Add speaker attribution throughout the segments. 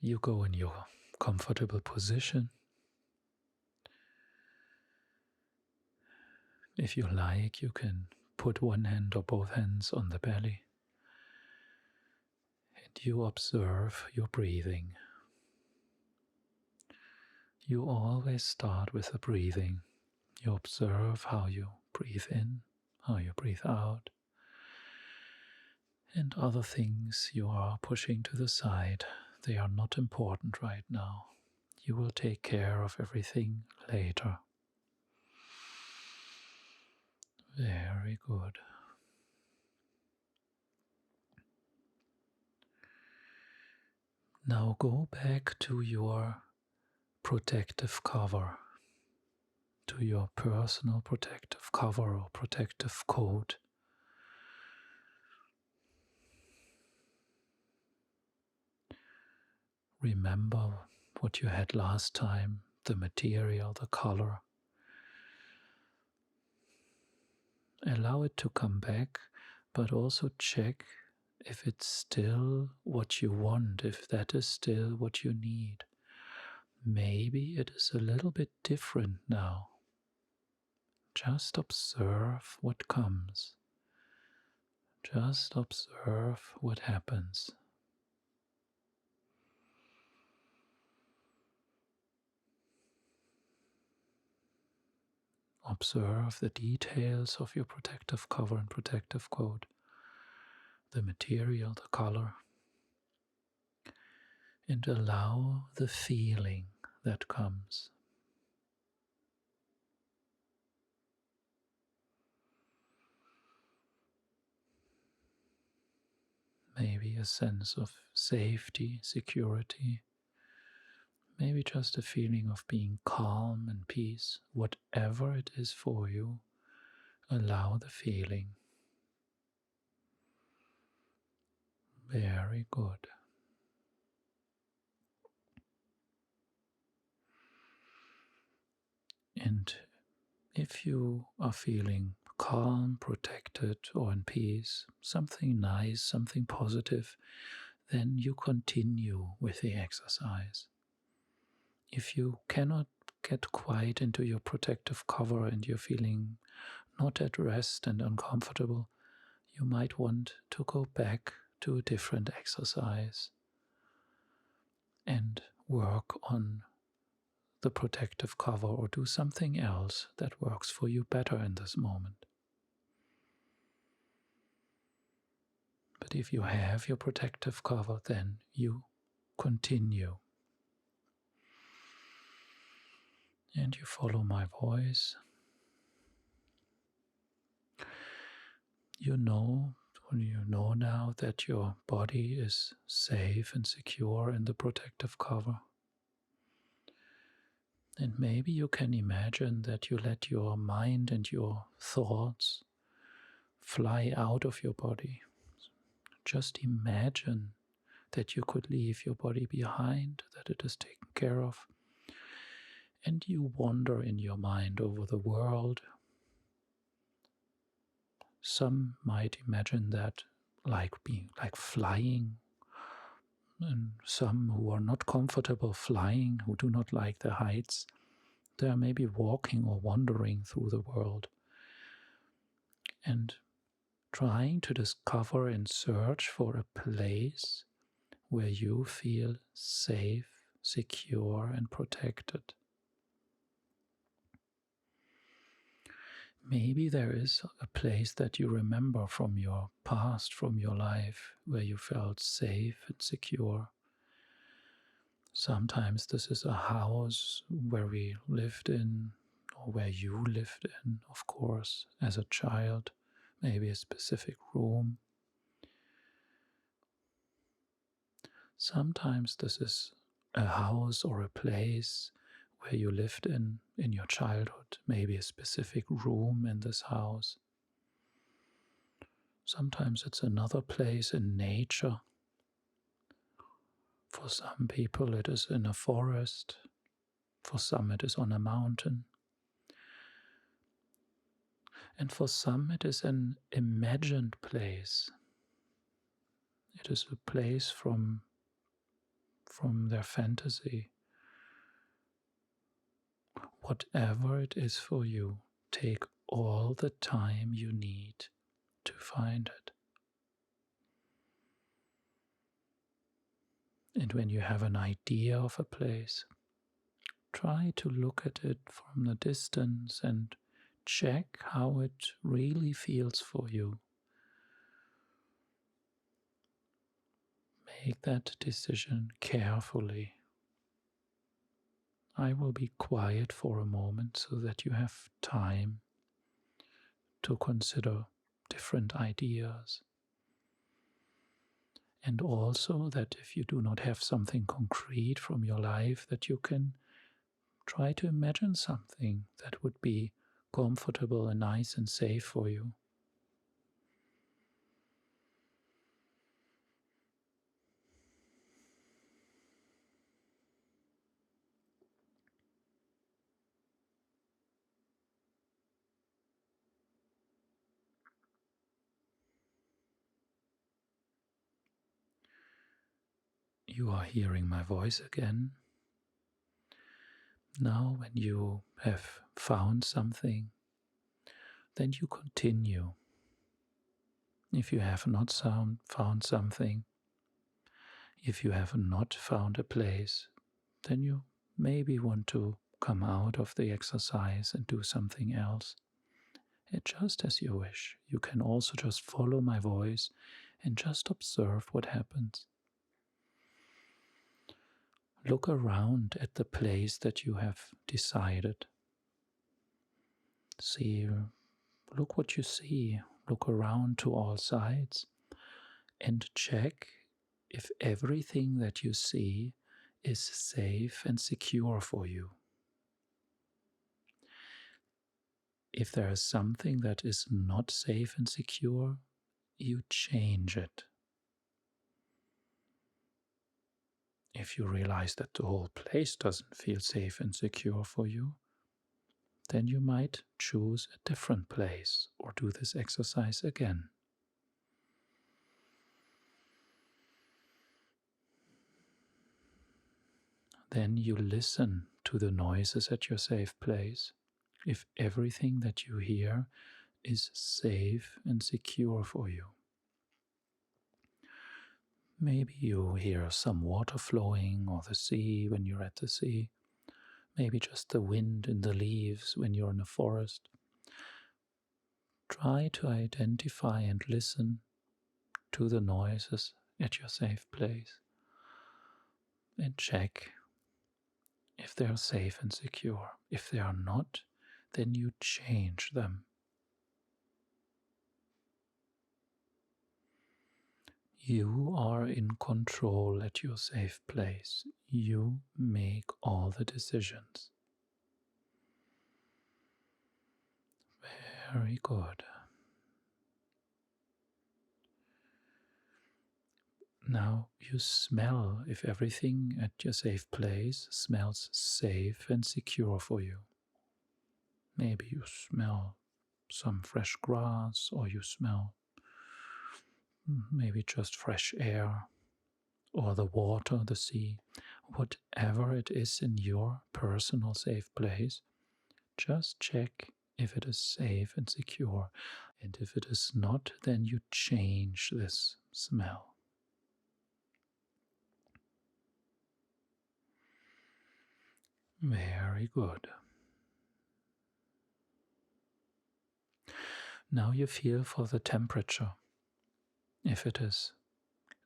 Speaker 1: you go in your comfortable position. If you like, you can put one hand or both hands on the belly, and you observe your breathing. You always start with the breathing. You observe how you breathe in, how you breathe out, and other things you are pushing to the side. They are not important right now. You will take care of everything later. Very good. Now go back to your protective cover, to your personal protective cover or protective coat. Remember what you had last time, the material, the color. Allow it to come back, but also check if it's still what you want, if that is still what you need. Maybe it is a little bit different now. Just observe what comes. Just observe what happens. Observe the details of your protective cover and protective coat, the material, the color, and allow the feeling that comes. Maybe a sense of safety, security, maybe just a feeling of being calm and peace. Whatever it is for you, allow the feeling. Very good. And if you are feeling calm, protected, or in peace, something nice, something positive, then you continue with the exercise. If you cannot get quite into your protective cover and you're feeling not at rest and uncomfortable, you might want to go back to a different exercise and work on the protective cover or do something else that works for you better in this moment. But if you have your protective cover, then you continue. And you follow my voice. You know now that your body is safe and secure in the protective cover. And maybe you can imagine that you let your mind and your thoughts fly out of your body. Just imagine that you could leave your body behind, that it is taken care of. And you wander in your mind over the world. Some might imagine that like flying, and some who are not comfortable flying, who do not like the heights, they are maybe walking or wandering through the world and trying to discover and search for a place where you feel safe, secure, and protected. Maybe there is a place that you remember from your past, from your life, where you felt safe and secure. Sometimes this is a house where we lived in, or where you lived in, of course, as a child, maybe a specific room. Sometimes this is a house or a place where you lived in your childhood, maybe a specific room in this house. Sometimes it's another place in nature. For some people it is in a forest, for some it is on a mountain, and for some it is an imagined place. It is a place from from their fantasy. Whatever it is for you, take all the time you need to find it. And when you have an idea of a place, try to look at it from a distance and check how it really feels for you. Make that decision carefully. I will be quiet for a moment so that you have time to consider different ideas. And also that if you do not have something concrete from your life, that you can try to imagine something that would be comfortable and nice and safe for you. You are hearing my voice again. Now, when you have found something, then you continue. If you have not found something, if you have not found a place, then you maybe want to come out of the exercise and do something else. Just as you wish. You can also just follow my voice and just observe what happens. Look around at the place that you have decided. Look what you see. Look around to all sides and check if everything that you see is safe and secure for you. If there is something that is not safe and secure, you change it. If you realize that the whole place doesn't feel safe and secure for you, then you might choose a different place or do this exercise again. Then you listen to the noises at your safe place. If everything that you hear is safe and secure for you. Maybe you hear some water flowing or the sea when you're at the sea. Maybe just the wind in the leaves when you're in a forest. Try to identify and listen to the noises at your safe place and check if they are safe and secure. If they are not, then you change them. You are in control at your safe place. You make all the decisions. Very good. Now you smell if everything at your safe place smells safe and secure for you. Maybe you smell some fresh grass, or you smell maybe just fresh air, or the water, the sea. Whatever it is in your personal safe place, just check if it is safe and secure. And if it is not, then you change this smell. Very good. Now you feel for the temperature. If it is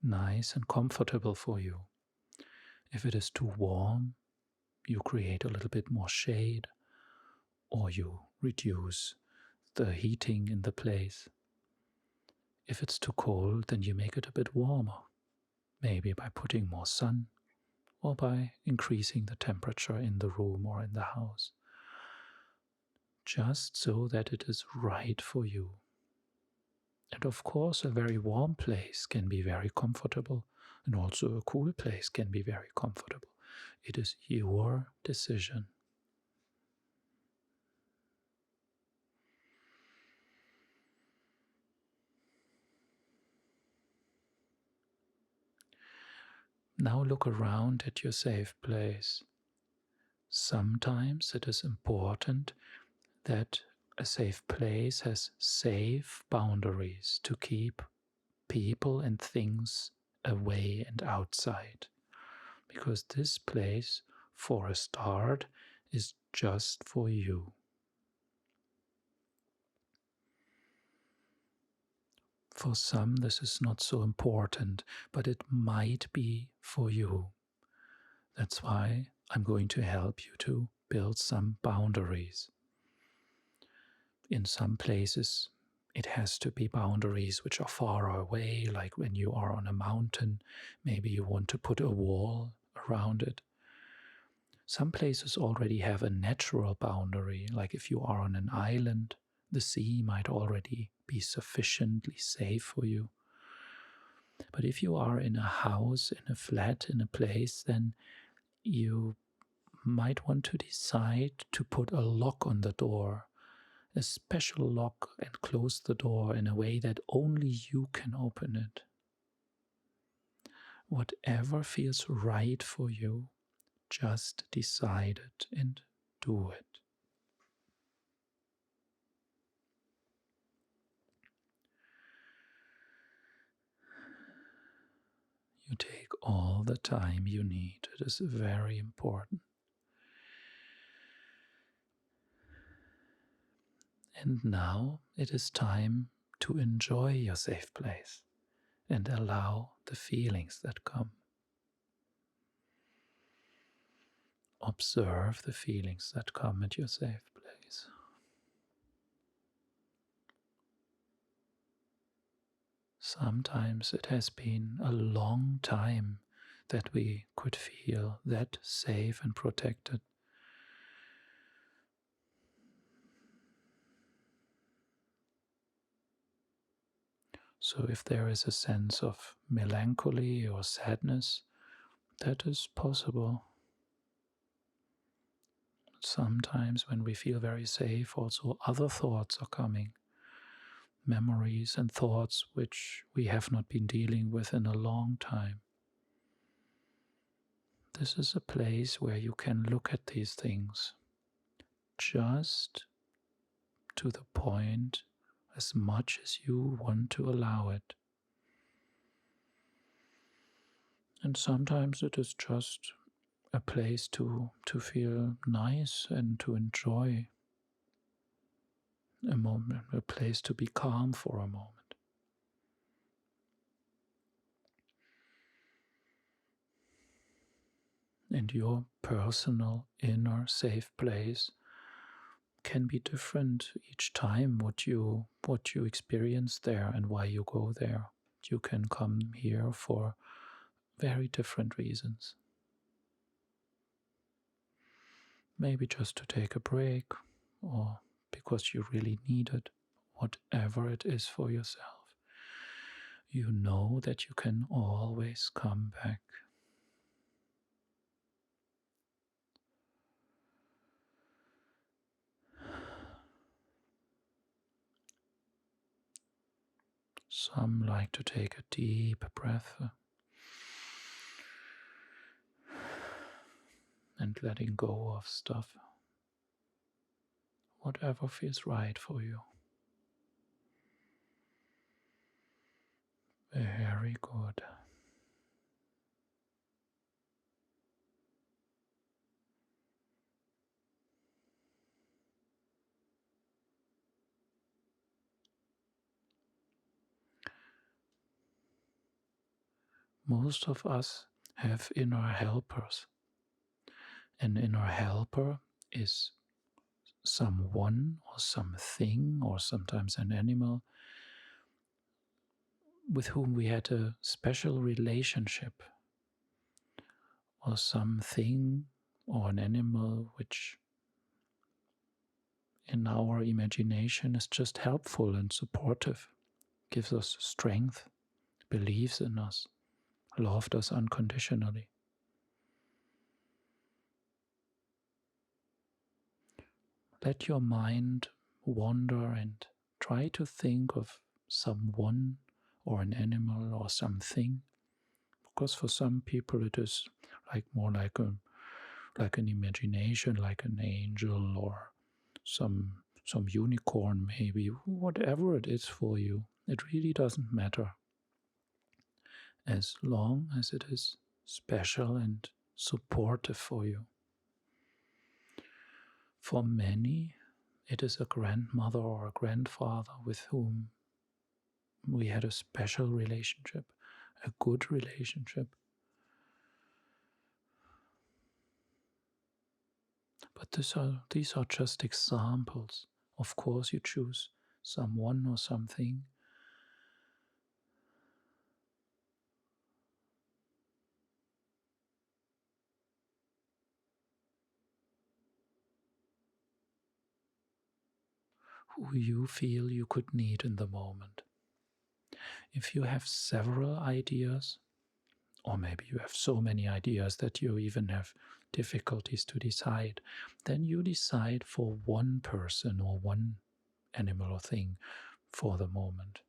Speaker 1: nice and comfortable for you. If it is too warm, you create a little bit more shade, or you reduce the heating in the place. If it's too cold, then you make it a bit warmer, maybe by putting more sun, or by increasing the temperature in the room or in the house, just so that it is right for you. And of course, a very warm place can be very comfortable, and also a cool place can be very comfortable. It is your decision. Now look around at your safe place. Sometimes it is important that a safe place has safe boundaries to keep people and things away and outside. Because this place, for a start, is just for you. For some, this is not so important, but it might be for you. That's why I'm going to help you to build some boundaries. In some places, it has to be boundaries which are far away, like when you are on a mountain, maybe you want to put a wall around it. Some places already have a natural boundary, like if you are on an island, the sea might already be sufficiently safe for you. But if you are in a house, in a flat, in a place, then you might want to decide to put a lock on the door, a special lock, and close the door in a way that only you can open it. Whatever feels right for you, just decide it and do it. You take all the time you need. It is very important. And now it is time to enjoy your safe place and allow the feelings that come. Observe the feelings that come at your safe place. Sometimes it has been a long time that we could feel that safe and protected. So if there is a sense of melancholy or sadness, that is possible. Sometimes when we feel very safe, also other thoughts are coming. Memories and thoughts which we have not been dealing with in a long time. This is a place where you can look at these things just to the point as much as you want to allow it. And sometimes it is just a place to feel nice and to enjoy a moment, a place to be calm for a moment. And your personal inner safe place can be different each time what you experience there and why you go there. You can come here for very different reasons. Maybe just to take a break, or because you really need it, whatever it is for yourself. You know that you can always come back. Some like to take a deep breath and letting go of stuff. Whatever feels right for you. Very good. Most of us have inner helpers. An inner helper is someone or something, or sometimes an animal, with whom we had a special relationship, or something or an animal which in our imagination is just helpful and supportive, gives us strength, believes in us, loved us unconditionally. Let your mind wander and try to think of someone or an animal or something course, for some people it is more like an imagination, like an angel or some unicorn, maybe, whatever it is for you. It really doesn't matter, as long as it is special and supportive for you. For many, it is a grandmother or a grandfather with whom we had a special relationship, a good relationship. But these are just examples. Of course, you choose someone or something who you feel you could need in the moment. If you have several ideas, or maybe you have so many ideas that you even have difficulties to decide, then you decide for one person or one animal or thing for the moment.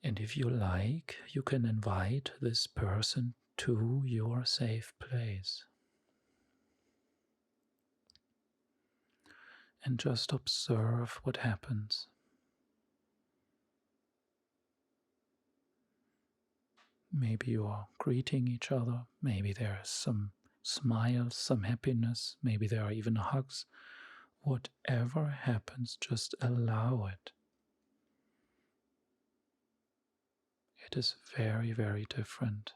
Speaker 1: And if you like, you can invite this person to your safe place. And just observe what happens. Maybe you are greeting each other, maybe there is some smiles, some happiness, maybe there are even hugs. Whatever happens, just allow it. It is very, very different.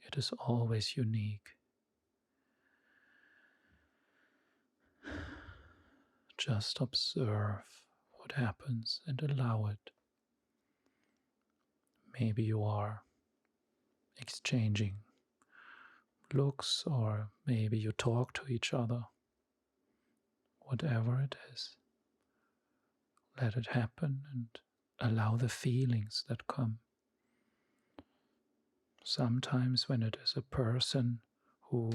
Speaker 1: It is always unique. Just observe what happens and allow it. Maybe you are exchanging looks, or maybe you talk to each other. Whatever it is, let it happen and allow the feelings that come. Sometimes when it is a person who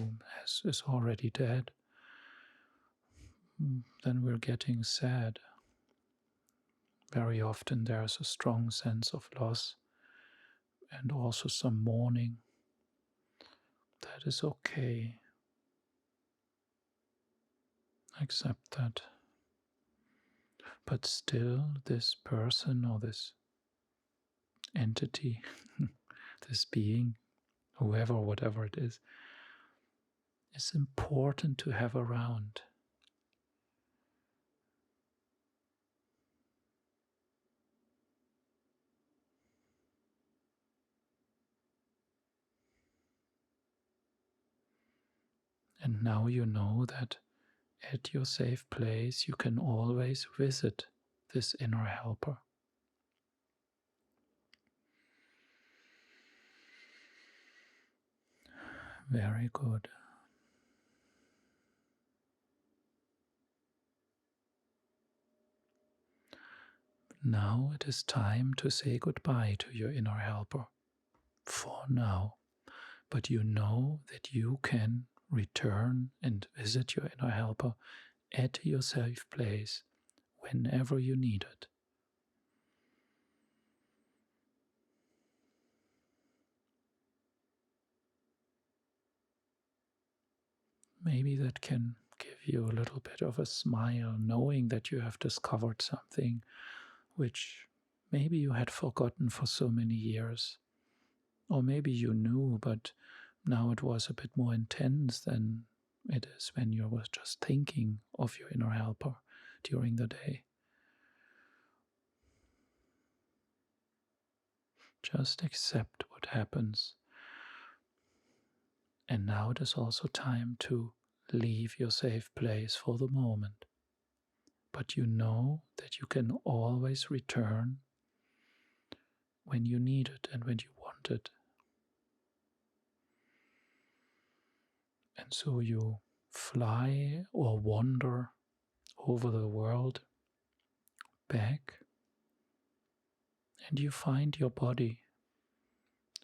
Speaker 1: is already dead, then we're getting sad. Very often there's a strong sense of loss and also some mourning. That is okay. Accept that. But still, this person or this entity, this being, whoever, whatever it is important to have around. And now you know that at your safe place you can always visit this inner helper. Very good. Now it is time to say goodbye to your inner helper. For now. But you know that you can return and visit your inner helper at your safe place whenever you need it. Maybe that can give you a little bit of a smile, knowing that you have discovered something which maybe you had forgotten for so many years. Or maybe you knew, but now it was a bit more intense than it is when you were just thinking of your inner helper during the day. Just accept what happens. And now it is also time to leave your safe place for the moment. But you know that you can always return when you need it and when you want it. And so you fly or wander over the world back, and you find your body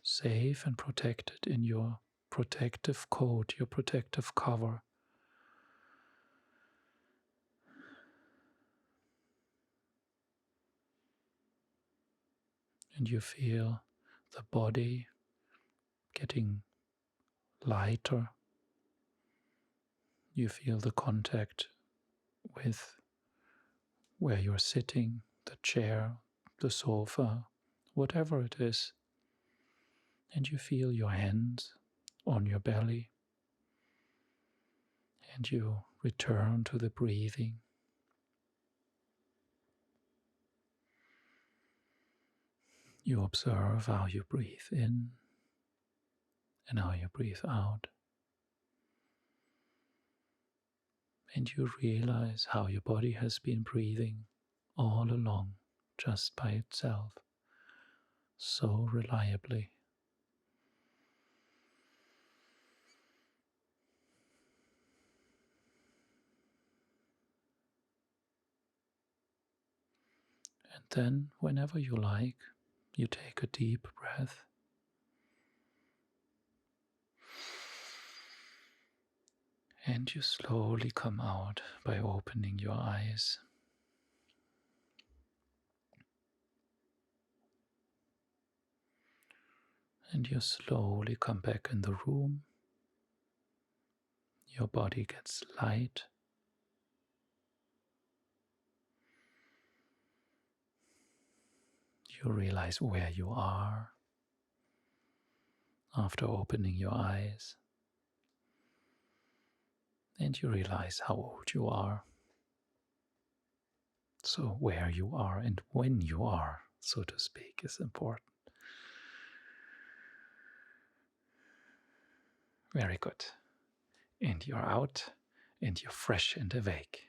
Speaker 1: safe and protected in your protective coat, your protective cover. And you feel the body getting lighter. You feel the contact with where you're sitting, the chair, the sofa, whatever it is. And you feel your hands on your belly. And you return to the breathing. You observe how you breathe in and how you breathe out. And you realize how your body has been breathing all along, just by itself, so reliably. And then, whenever you like, you take a deep breath. And you slowly come out by opening your eyes. And you slowly come back in the room. Your body gets light. You realize where you are after opening your eyes. And you realize how old you are. So where you are and when you are, so to speak, is important. Very good. And you're out, and you're fresh and awake.